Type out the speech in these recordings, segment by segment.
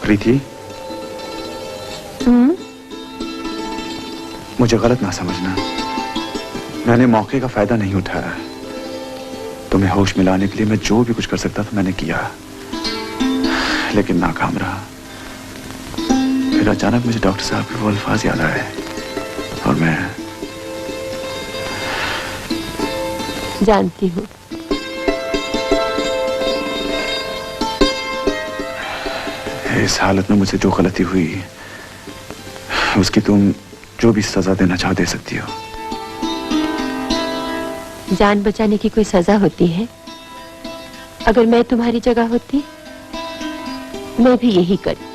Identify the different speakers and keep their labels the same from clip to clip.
Speaker 1: प्रीति, मुझे गलत ना समझना। मैंने मौके का फायदा नहीं उठाया। तुम्हें होश में लाने के लिए मैं जो भी कुछ कर सकता था मैंने किया, लेकिन नाकाम रहा। फिर अचानक मुझे डॉक्टर साहब के वो अल्फाज याद आए और मैं
Speaker 2: जानती हूँ।
Speaker 1: इस हालत में मुझसे जो गलती हुई उसकी तुम जो भी सजा देना चाहो दे सकती हो।
Speaker 2: जान बचाने की कोई सजा होती है? अगर मैं तुम्हारी जगह होती मैं भी यही करती।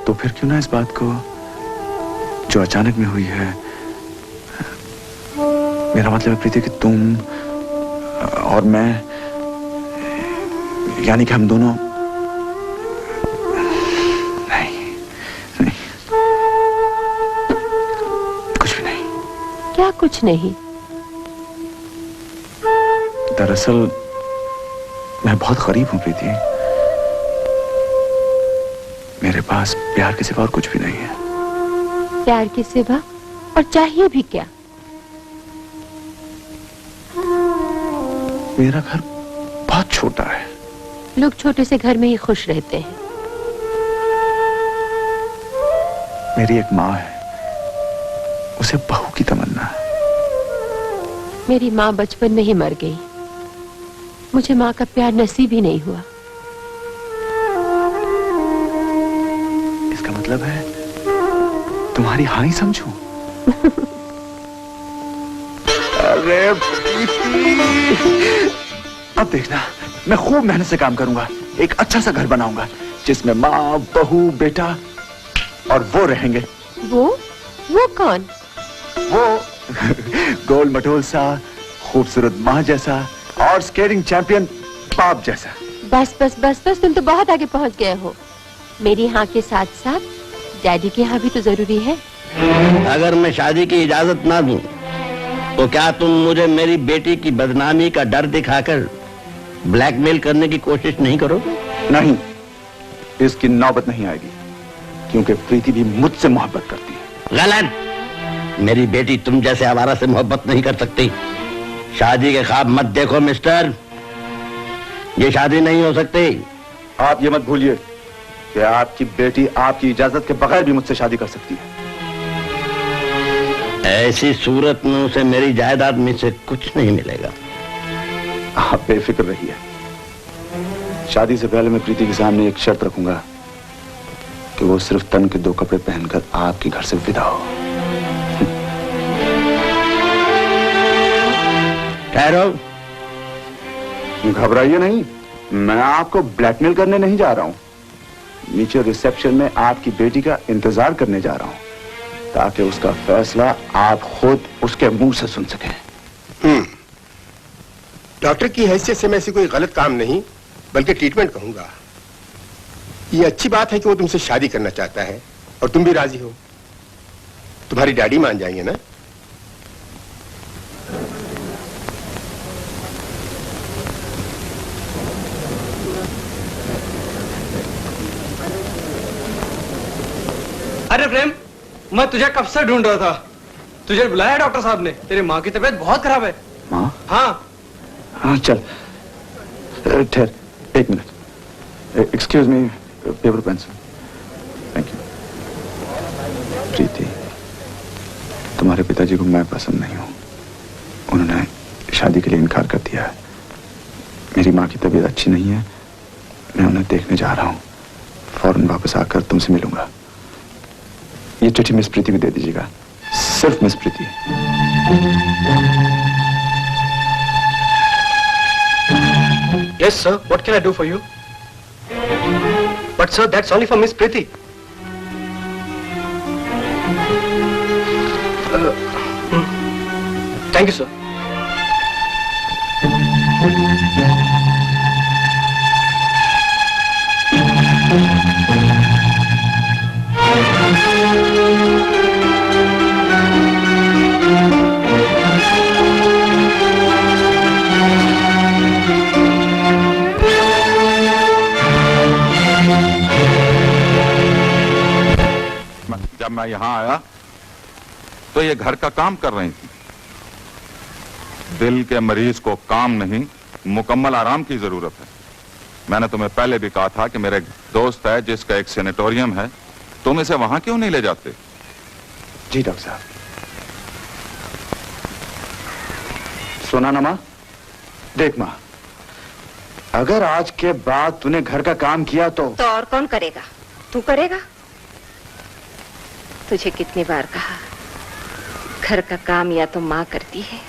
Speaker 1: तो फिर क्यों ना इस बात को जो अचानक में हुई है, मेरा मतलब है प्रीति कि तुम और मैं, यानी कि हम दोनों, नहीं, कुछ भी नहीं।
Speaker 2: क्या कुछ नहीं?
Speaker 1: दरअसल मैं बहुत गरीब हूं प्रीति। मेरे पास प्यार के सिवा और कुछ भी नहीं है।
Speaker 2: प्यार के सिवा और चाहिए भी क्या?
Speaker 1: मेरा घर बहुत छोटा है।
Speaker 2: लोग छोटे से घर में ही खुश रहते हैं।
Speaker 1: मेरी एक माँ है, उसे बहू की तमन्ना है।
Speaker 2: मेरी माँ बचपन में ही मर गई। मुझे माँ का प्यार नसीब ही नहीं हुआ।
Speaker 1: इसका मतलब है तुम्हारी हाँ ही समझूं? अरे प्रीति, अब देखना मैं खूब मेहनत से काम करूंगा, एक अच्छा सा घर बनाऊंगा जिसमें माँ, बहू, बेटा और वो रहेंगे।
Speaker 2: वो कौन?
Speaker 1: वो गोल मटोल सा, खूबसूरत माँ जैसा और स्केटिंग चैंपियन बाप जैसा।
Speaker 2: बस बस बस बस, तुम तो बहुत आगे पहुंच गए हो। मेरी हाँ के साथ साथ डैडी की हाँ भी तो जरूरी है।
Speaker 3: अगर मैं शादी की इजाजत ना दूं तो क्या तुम मुझे मेरी बेटी की बदनामी का डर दिखाकर ब्लैकमेल करने की कोशिश नहीं करोगे?
Speaker 1: नहीं, इसकी नौबत नहीं आएगी, क्योंकि प्रीति भी मुझसे मोहब्बत करती है।
Speaker 3: गलत। मेरी बेटी तुम जैसे आवारा से मोहब्बत नहीं कर सकती। शादी के ख्वाब मत देखो मिस्टर, ये शादी नहीं हो सकती।
Speaker 1: आप ये मत भूलिए कि आपकी बेटी आपकी इजाजत के बगैर भी मुझसे शादी कर सकती है।
Speaker 3: ऐसी सूरत में उसे मेरी जायदाद में से कुछ नहीं मिलेगा।
Speaker 1: आप बेफिक्र रहिए। शादी से पहले मैं प्रीति के सामने एक शर्त रखूंगा कि वो सिर्फ तन के 2 कपड़े पहनकर आपके घर से विदा हो।
Speaker 3: ठहरो,
Speaker 1: घबराइए नहीं, मैं आपको ब्लैकमेल करने नहीं जा रहा हूं। नीचे रिसेप्शन में आपकी बेटी का इंतजार करने जा रहा हूं ताकि उसका फैसला आप खुद उसके मुंह से सुन सकें।
Speaker 4: डॉक्टर की हैसियत से मैं ऐसी कोई गलत काम नहीं बल्कि ट्रीटमेंट कहूंगा। ये अच्छी बात है कि वो तुमसे शादी करना चाहता है और तुम भी राजी हो। तुम्हारी डैडी मान जाएंगे ना?
Speaker 5: अरे प्रेम, मैं तुझे कब से ढूंढ रहा था। तुझे बुलाया डॉक्टर साहब ने। तेरी माँ की तबीयत बहुत खराब है।
Speaker 1: माँ?
Speaker 5: हाँ
Speaker 1: चल ठहर 1 minute. Excuse me, paper pencil. Thank you. Preeti, तुम्हारे पिताजी को मैं पसंद नहीं हूं। उन्होंने शादी के लिए इनकार कर दिया है। मेरी माँ की तबीयत अच्छी नहीं है, मैं उन्हें देखने जा रहा हूँ। फौरन वापस आकर तुमसे मिलूंगा। ये चिट्ठी मिस प्रीति को दे दीजिएगा, सिर्फ miss Preeti.
Speaker 5: Yes, sir. What can I do for you? But sir, that's only for Miss Preeti. Thank you, sir.
Speaker 6: यहाँ आया तो ये घर का काम कर रही थी। दिल के मरीज को काम नहीं, मुकम्मल आराम की जरूरत है। मैंने तुम्हें पहले भी कहा था कि मेरा एक दोस्त है जिसका एक सेनेटोरियम है, तुम इसे वहां क्यों नहीं ले जाते?
Speaker 1: जी डॉक्टर साहब। सुना ना माँ? देख माँ, अगर आज के बाद तूने घर का काम किया तो
Speaker 2: और कौन करेगा? तू करेगा? तुझे कितनी बार कहा, घर का काम या तो माँ करती है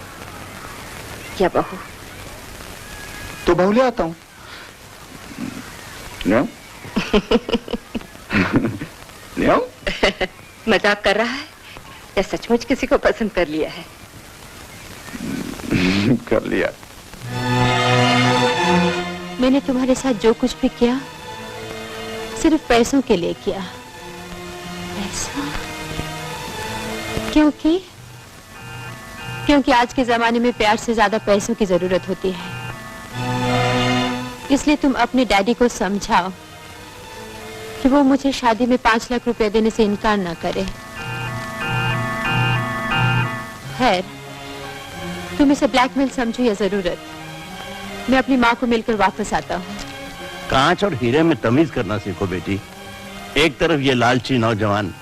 Speaker 2: या बहू।
Speaker 1: तो बहू ले आता हूं। नो? नो?
Speaker 2: मजाक कर रहा है या सचमुच किसी को पसंद कर लिया है?
Speaker 1: कर लिया।
Speaker 2: मैंने तुम्हारे साथ जो कुछ भी किया सिर्फ पैसों के लिए किया। पैसा? क्योंकि आज के जमाने में प्यार से ज्यादा पैसों की जरूरत होती है। इसलिए तुम अपने डैडी को समझाओ कि वो मुझे शादी में 5 लाख रुपए देने से इनकार ना करे। खैर, तुम इसे ब्लैकमेल समझो या जरूरत, मैं अपनी माँ को मिलकर वापस आता हूँ।
Speaker 3: कांच और हीरे में तमीज करना सीखो बेटी। एक तरफ ये लालची नौजवान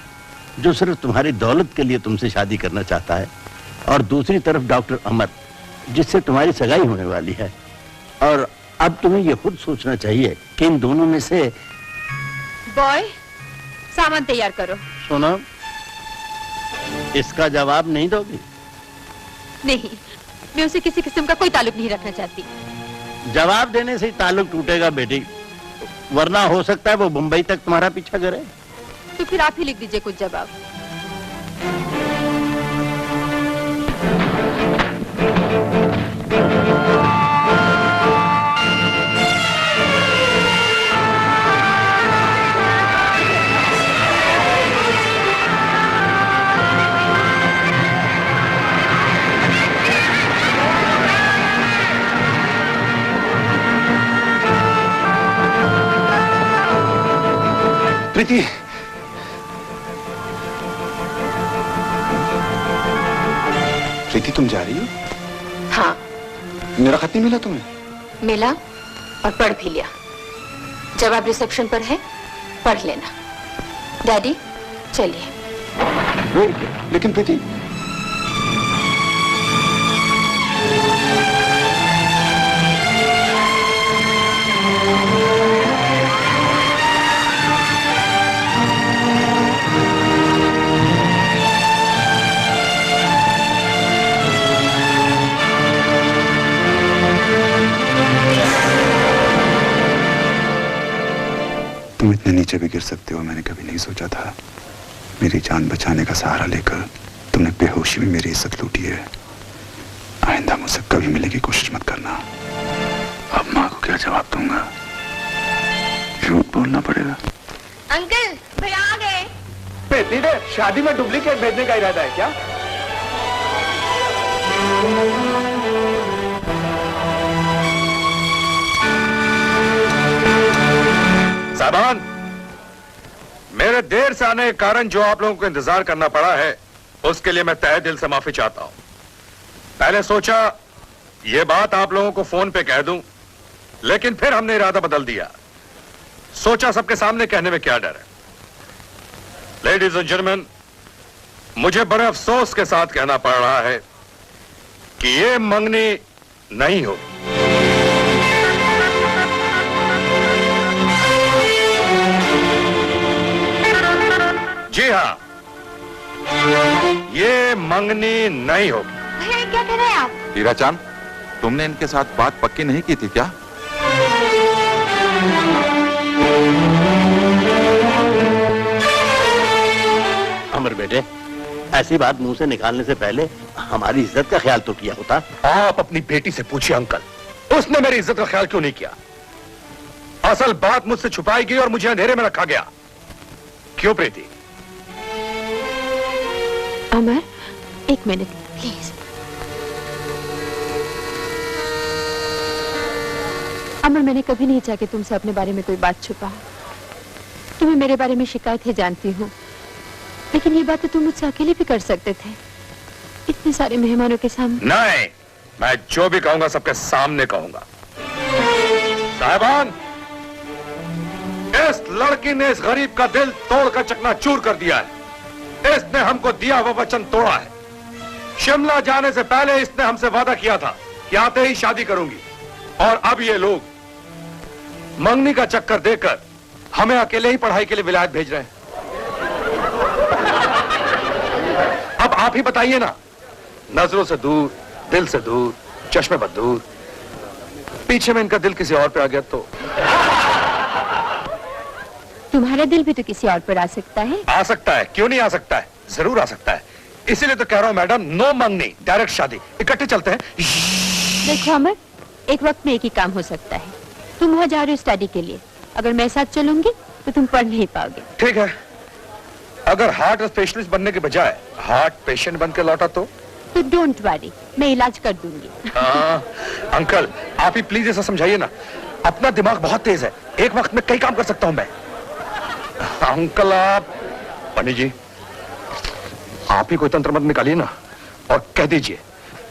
Speaker 3: जो सिर्फ तुम्हारी दौलत के लिए तुमसे शादी करना चाहता है, और दूसरी तरफ डॉक्टर अमर जिससे तुम्हारी सगाई होने वाली है। और अब तुम्हें ये खुद सोचना चाहिए कि इन दोनों में से।
Speaker 2: बॉय, सामान तैयार करो।
Speaker 3: सुनो, इसका जवाब नहीं दोगी?
Speaker 2: नहीं, मैं उसे किसी किस्म का कोई ताल्लुक नहीं रखना चाहती।
Speaker 3: जवाब देने से ही ताल्लुक टूटेगा बेटी, वरना हो सकता है वो मुंबई तक तुम्हारा पीछा करे।
Speaker 2: तो फिर आप ही लिख दीजिए कुछ जवाब।
Speaker 1: प्रीति, प्रीति तुम जा रही हो?
Speaker 2: हाँ।
Speaker 1: मेरा खत नहीं मिला तुम्हें?
Speaker 2: मिला और पढ़ भी लिया। जवाब रिसेप्शन पर है, पढ़ लेना। डैडी चलिए।
Speaker 1: लेकिन प्रीति, तुम इतने नीचे भी गिर सकते हो मैंने कभी नहीं सोचा था। मेरी जान बचाने का सहारा लेकर तुमने बेहोशी में मेरी इज्जत लूटी है। आइंदा मुझसे कभी मिलने की कोशिश मत करना। अब माँ को क्या जवाब दूंगा? झूठ बोलना पड़ेगा।
Speaker 2: अंकल, भैया आ गए।
Speaker 1: बेटी ने शादी में डुप्लीकेट भेजने का इरादा है क्या?
Speaker 6: साहबान, मेरे देर से आने के कारण जो आप लोगों को इंतजार करना पड़ा है उसके लिए मैं तहे दिल से माफी चाहता हूं। पहले सोचा यह बात आप लोगों को फोन पे कह दूं, लेकिन फिर हमने इरादा बदल दिया। सोचा सबके सामने कहने में क्या डर है। लेडीज एंड जेंटलमैन, मुझे बड़े अफसोस के साथ कहना पड़ रहा है कि यह मंगनी नहीं होगी। जी हाँ, ये मंगनी नहीं होगी।
Speaker 2: भैया क्या कह रहे हैं आप?
Speaker 6: हीरा चांद, तुमने इनके साथ बात पक्की नहीं की थी क्या?
Speaker 3: अमर बेटे, ऐसी बात मुंह से निकालने से पहले हमारी इज्जत का ख्याल तो किया होता।
Speaker 6: आप अपनी बेटी से पूछिए अंकल, उसने मेरी इज्जत का ख्याल क्यों नहीं किया? असल बात मुझसे छुपाई गई और मुझे अंधेरे में रखा गया। क्यों प्रीति?
Speaker 2: अमर, एक मिनट प्लीज। अमर, मैंने कभी नहीं चाहा कि तुमसे अपने बारे में कोई बात छुपा। तुम्हें मेरे बारे में शिकायत है, जानती हूँ, लेकिन ये बात तो तुम मुझसे अकेले भी कर सकते थे, इतने सारे मेहमानों के सामने।
Speaker 6: नहीं, मैं जो भी कहूंगा सबके सामने कहूंगा। साहिबान, इस लड़की ने इस गरीब का दिल तोड़कर चकनाचूर कर दिया है। इसने हमको दिया हुआ वचन तोड़ा है। शिमला जाने से पहले इसने हमसे वादा किया था कि आते ही शादी करूंगी, और अब ये लोग मंगनी का चक्कर देकर हमें अकेले ही पढ़ाई के लिए विलायत भेज रहे हैं। अब आप ही बताइए ना, नजरों से दूर, दिल से दूर, चश्मे पर दूर, पीछे में इनका दिल किसी और पे आ गया तो?
Speaker 2: तुम्हारा दिल भी तो किसी और पर आ सकता है।
Speaker 6: आ सकता है, क्यों नहीं आ सकता है, जरूर आ सकता है। इसीलिए तो कह रहा हूं मैडम, नो मंगनी, डायरेक्ट शादी, इकट्ठे चलते हैं।
Speaker 2: देखो अमर, एक वक्त में एक ही काम हो सकता है। तुम वहाँ जा रहे हो स्टडी के लिए, अगर मैं साथ चलूंगी तो तुम पढ़ नहीं पाओगे।
Speaker 6: ठीक है, अगर हार्ट स्पेशलिस्ट बनने के बजाय हार्ट पेशेंट बन के लौटा तो
Speaker 2: डोंट वरी, मैं इलाज कर दूंगी।
Speaker 6: अंकल, आप ही प्लीज ऐसा समझाइए ना, अपना दिमाग बहुत तेज है, एक वक्त में कई काम कर सकता हूं मैं। अंकल, आप पंडित जी, आप ही कोई तंत्र मंत्र निकालिए ना, और कह दीजिए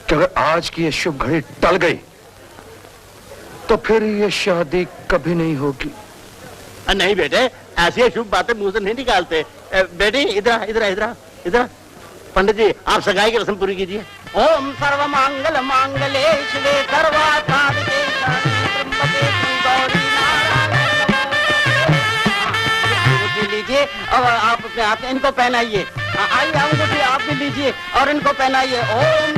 Speaker 6: कि अगर आज की ये शुभ घड़ी टल गई तो फिर ये शादी कभी नहीं होगी।
Speaker 3: नहीं बेटे, ऐसी शुभ बातें मुंह से नहीं निकालते। बेटी इधर इधर इधर इधर, पंडित जी आप सगाई की रस्म पूरी कीजिए। ओम सर्व मांगल मांगले शिवे सर्वार्थसाधके त्र्यंबके गौरी नारायणी। लीजिए और आप अपने हाथ इनको पहनाइए। आइए अंगूठी आप भी लीजिए और इनको पहनाइए। ओम